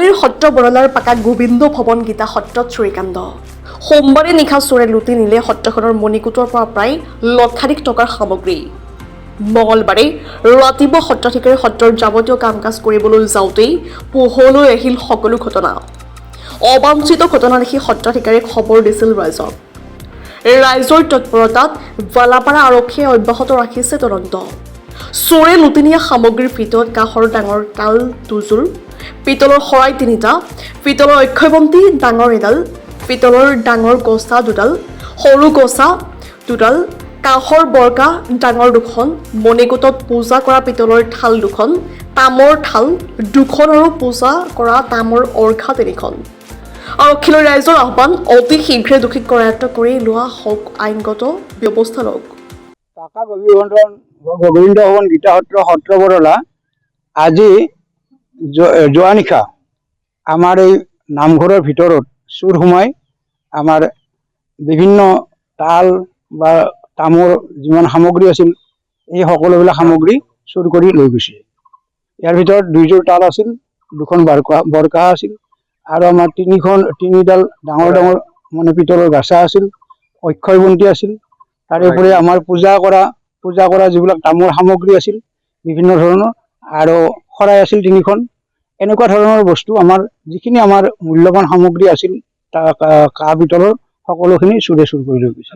সামগ্ৰীৰ সত্ৰ বৰলাৰ পাকা গোবিন্দ ভৱন গীতা সত্ৰত চুৰিকাণ্ড। সোমবাৰে নিশা চোৰে লুটি নিলে সত্ৰখনৰ মণিকূটৰ পৰা প্ৰায় লক্ষাধিক টকাৰ সামগ্ৰী। মঙলবাৰে ৰাতিপুৱা সত্ৰাধিকাৰী সত্ৰৰ যাৱতীয় কাম কাজ কৰিবলৈ যাওঁতেই পোহৰলৈ আহিল সকলো ঘটনা। অবাঞ্ছিত ঘটনা দেখি সত্ৰাধিকাৰীক খবৰ দিছিল ৰাইজক। ৰাইজৰ তৎপৰতাত বালাপাৰা আৰক্ষীয়ে অব্যাহত ৰাখিছে তদন্ত। চোৰে লুটি নিয়া সামগ্ৰীৰ ভিতৰত কাঁহৰ ডাঙৰ কাল দুযোৰ, পিতলৰ শৰাই 3টা, পিতলৰ অক্ষয়বন্তী ডাঙৰ এডাল, পিতলৰ ডাঙৰ গছা 2ডাল, সৰু গছা 2ডাল, কাঁহৰ বৰকা ডাঙৰ 2খন, মণিকূটত পূজা কৰা পিতলৰ থাল 2খন, তামৰ থাল 2খন আৰু পূজা কৰা তামৰ অৰ্ঘা 3খন। আৰক্ষীলৈ ৰাইজৰ আহ্বান, অতি শীঘ্ৰে দোষীক কৰায়ত্ব কৰি লোৱা হওক আইনগত ব্যৱস্থা লওক। পাকা গোবিন্দ ভৱন গীতা সত্ৰ বৰলা আজি যোৱা নিশা আমাৰ এই নামঘৰৰ ভিতৰত চুৰ সোমাই আমাৰ বিভিন্ন তাল বা তামৰ যিমান সামগ্ৰী আছিল এই সকলোবিলাক সামগ্ৰী চুৰ কৰি লৈ গৈছে। ইয়াৰ ভিতৰত 2যোৰ তাল আছিল, 2খন বৰকাহ আছিল আৰু আমাৰ 3ডাল ডাঙৰ ডাঙৰ মানে পিতলৰ গাছা আছিল, অক্ষয়বন্তী আছিল। তাৰোপৰি আমাৰ পূজা কৰা যিবিলাক তামৰ সামগ্ৰী আছিল বিভিন্ন ধৰণৰ, আৰু শৰাই আছিল 3খন। এনেকুৱা ধৰণৰ বস্তু আমাৰ যিখিনি আমাৰ মূল্যৱান সামগ্ৰী আছিল কাঁহ পিতলৰ সকলোখিনি চুৰে চুৰ কৰি লৈ গৈছে।